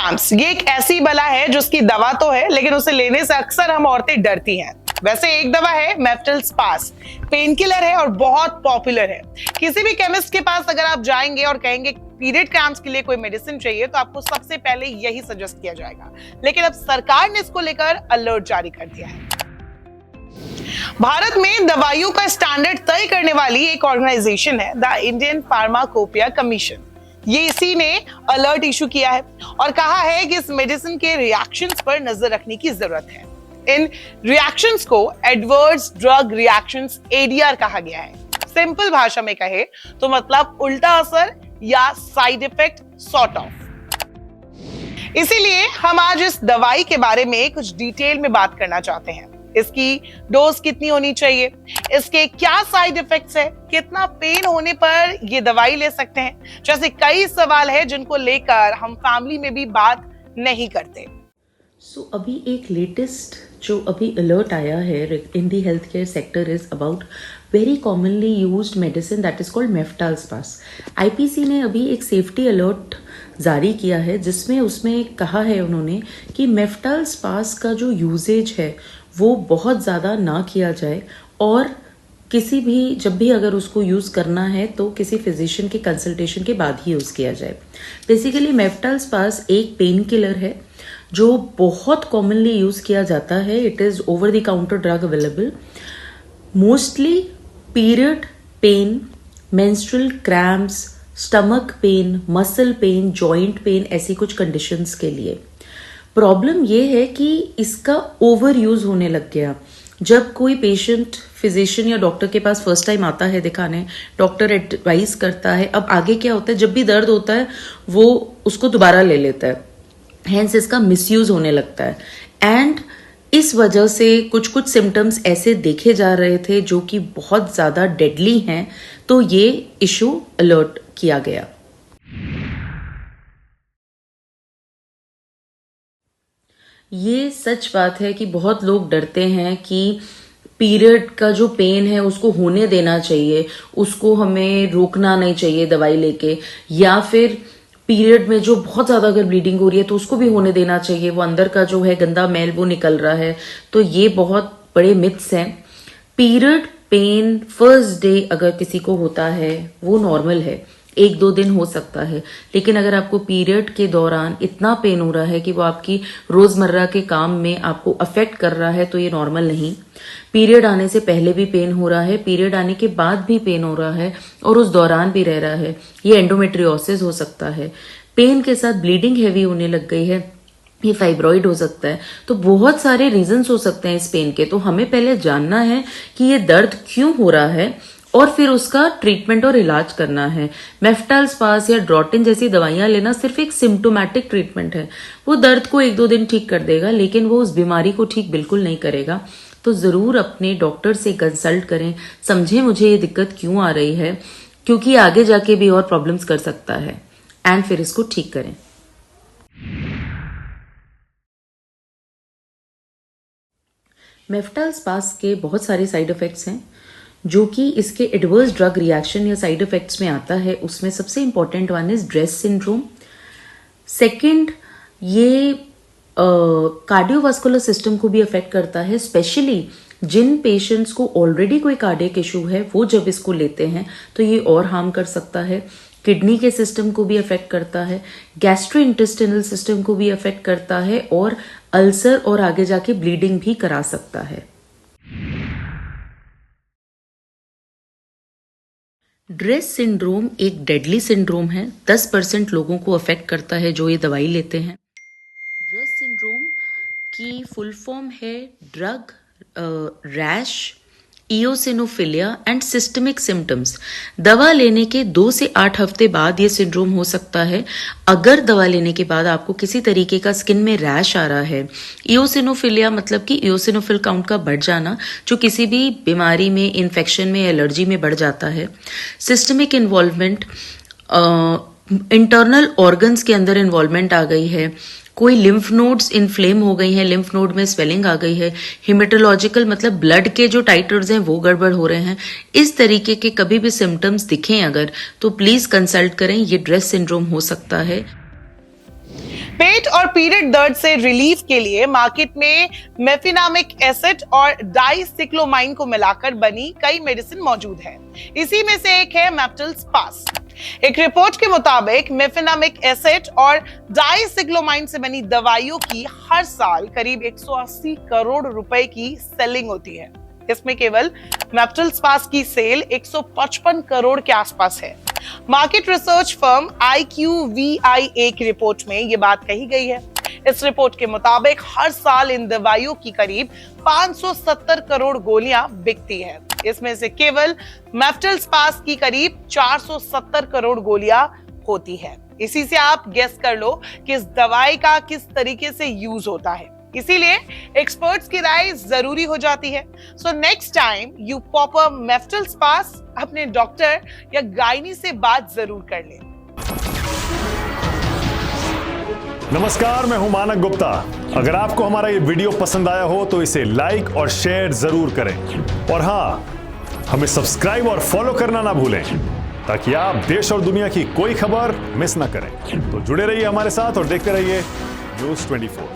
Cramps ये एक ऐसी बला है जिसकी दवा तो है, लेकिन उसे लेने से अक्सर हम औरतें डरती हैं। वैसे एक दवा है मेफ्टल स्पास, पेन किलर है और बहुत पॉपुलर है। किसी भी केमिस्ट के पास अगर आप जाएंगे और कहेंगे पीरियड क्रैम्प्स के लिए कोई मेडिसिन चाहिए, तो आपको सबसे पहले यही सजेस्ट किया जाएगा। लेकिन अब सरकार ने इसको लेकर अलर्ट जारी कर दिया है। भारत में दवाइयों का स्टैंडर्ड तय करने वाली एक ऑर्गेनाइजेशन है द इंडियन फार्माकोपिया कमीशन। ये इसी ने अलर्ट इशू किया है और कहा है कि इस मेडिसिन के रिएक्शंस पर नजर रखने की जरूरत है। इन रिएक्शंस को एडवर्स ड्रग रिएक्शंस एडीआर कहा गया है। सिंपल भाषा में कहे तो मतलब उल्टा असर या साइड इफेक्ट सॉर्ट ऑफ। इसीलिए हम आज इस दवाई के बारे में कुछ डिटेल में बात करना चाहते हैं। इसकी डोज कितनी होनी चाहिए, इसके क्या साइड इफेक्ट्स है, कितना पेन होने पर ये दवाई ले सकते हैं, जैसे कई सवाल है जिनको लेकर हम फैमिली में भी बात नहीं करते। अभी एक लेटेस्ट जो अभी अलर्ट आया है in the health care sector is about very commonly used medicine that is called Meftal Spas. IPC ने अभी एक सेफ्टी अलर्ट जारी किया है जिसमें उसमें कहा है उन्होंने कि मेफ्टाल स्पास का जो यूजेज है वो बहुत ज़्यादा ना किया जाए और किसी भी जब भी अगर उसको यूज़ करना है तो किसी फिजिशियन के कंसल्टेशन के बाद ही यूज़ किया जाए। बेसिकली मेफ्टाल स्पास एक पेन किलर है जो बहुत कॉमनली यूज़ किया जाता है। It is over the counter drug available mostly period pain, menstrual cramps, stomach pain, muscle pain, joint pain, ऐसी कुछ कंडीशंस के लिए। प्रॉब्लम ये है कि इसका ओवर यूज होने लग गया। जब कोई पेशेंट फिजिशियन या डॉक्टर के पास फर्स्ट टाइम आता है दिखाने, डॉक्टर एडवाइस करता है। अब आगे क्या होता है, जब भी दर्द होता है वो उसको दोबारा ले लेता है, हेंस इसका मिसयूज होने लगता है। एंड इस वजह से कुछ कुछ सिम्टम्स ऐसे देखे जा रहे थे जो कि बहुत ज़्यादा डेडली हैं, तो ये इशू अलर्ट किया गया। ये सच बात है कि बहुत लोग डरते हैं कि पीरियड का जो पेन है उसको होने देना चाहिए, उसको हमें रोकना नहीं चाहिए दवाई लेके, या फिर पीरियड में जो बहुत ज्यादा अगर ब्लीडिंग हो रही है तो उसको भी होने देना चाहिए, वो अंदर का जो है गंदा मैल वो निकल रहा है। तो ये बहुत बड़े मिथ्स हैं। पीरियड पेन फर्स्ट डे अगर किसी को होता है वो नॉर्मल है, 1-2 दिन हो सकता है। लेकिन अगर आपको पीरियड के दौरान इतना पेन हो रहा है कि वो आपकी रोजमर्रा के काम में आपको अफेक्ट कर रहा है तो ये नॉर्मल नहीं। पीरियड आने से पहले भी पेन हो रहा है, पीरियड आने के बाद भी पेन हो रहा है और उस दौरान भी रह रहा है, ये एंडोमेट्रियोसिस हो सकता है। पेन के साथ ब्लीडिंग हैवी होने लग गई है, ये फाइब्रॉइड हो सकता है। तो बहुत सारे रीजंस हो सकते हैं इस पेन के। तो हमें पहले जानना है कि ये दर्द क्यों हो रहा है और फिर उसका ट्रीटमेंट और इलाज करना है। मेफ्टाल स्पास या ड्रॉटिन जैसी दवाइयां लेना सिर्फ एक सिम्टोमेटिक ट्रीटमेंट है। वो दर्द को 1-2 दिन ठीक कर देगा, लेकिन वो उस बीमारी को ठीक बिल्कुल नहीं करेगा। तो जरूर अपने डॉक्टर से कंसल्ट करें, समझें मुझे ये दिक्कत क्यों आ रही है, क्योंकि आगे जाके भी और प्रॉब्लम्स कर सकता है, एंड फिर इसको ठीक करें। मेफ्टाल स्पास के बहुत सारे साइड इफेक्ट्स हैं जो कि इसके एडवर्स ड्रग रिएक्शन या साइड इफेक्ट्स में आता है। उसमें सबसे important one is dress syndrome. Second, ये कार्डियोवास्कुलर सिस्टम को भी अफेक्ट करता है, स्पेशली जिन पेशेंट्स को ऑलरेडी कोई कार्डियक इशू है वो जब इसको लेते हैं तो ये और हार्म कर सकता है। किडनी के सिस्टम को भी अफेक्ट करता है, गैस्ट्रोइंटेस्टिनल सिस्टम को भी अफेक्ट करता है और अल्सर और आगे जाके ब्लीडिंग भी करा सकता है। ड्रेस सिंड्रोम एक डेडली सिंड्रोम है, 10% लोगों को अफेक्ट करता है जो ये दवाई लेते हैं। ड्रेस सिंड्रोम की फुल फॉर्म है drug rash, eosinophilia and systemic symptoms. दवा लेने के 2 से 8 हफ्ते बाद ये सिंड्रोम हो सकता है। अगर दवा लेने के बाद आपको किसी तरीके का स्किन में रैश आ रहा है, इओसिनोफिलिया मतलब कि इओसिनोफिल काउंट का बढ़ जाना जो किसी भी बीमारी में, इन्फेक्शन में, एलर्जी में बढ़ जाता है। सिस्टमिक इन्वॉल्वमेंट, इंटरनल ऑर्गन्स के अंदर इन्वॉल्वमेंट आ गई है, कोई लिम्फ नोड्स इन्फ्लेम हो गई हैं, लिम्फ नोड में स्वेलिंग आ गई है, हिमेटोलॉजिकल मतलब ब्लड के जो टाइटर्स हैं वो गड़बड़ हो रहे हैं। इस तरीके के कभी भी सिम्टम्स दिखें अगर, तो प्लीज कंसल्ट करें, ये ड्रेस सिंड्रोम हो सकता है। पेट और पीरियड दर्द से रिलीफ के लिए मार्केट में मेफिनामिक एसिड और डाइसिक्लोमाइन को मिलाकर बनी कई मेडिसिन मौजूद है। इसी में से एक है मेप्टल स्पास। एक रिपोर्ट के मुताबिक मेफिनामिक एसिड और डाइसिक्लोमाइन से बनी दवाइयों की हर साल करीब 180 करोड़ रुपए की सेलिंग होती है। इसमें केवल मेप्टल स्पास की सेल 155 करोड़ के आसपास है। मार्केट रिसर्च फर्म IQVIA की रिपोर्ट में यह बात कही गई है। इस रिपोर्ट के मुताबिक हर साल इन दवाइयों की करीब 570 करोड़ गोलियां बिकती है। इसमें से केवल मेप्टल स्पास की करीब 470 करोड़ गोलियां होती है। इसी से आप गेस कर लो कि इस दवाई का किस तरीके से यूज होता है। इसीलिए एक्सपर्ट्स की राय जरूरी हो जाती है। So next time you pop a Meftal Spas, अपने डॉक्टर या गायनी से बात जरूर कर लें। नमस्कार, मैं हूं मानक गुप्ता। अगर आपको हमारा ये वीडियो पसंद आया हो तो इसे लाइक और शेयर जरूर करें, और हां, हमें सब्सक्राइब और फॉलो करना ना भूलें ताकि आप देश और दुनिया की कोई खबर मिस ना करें। तो जुड़े रहिए हमारे साथ और देखते रहिए News 24।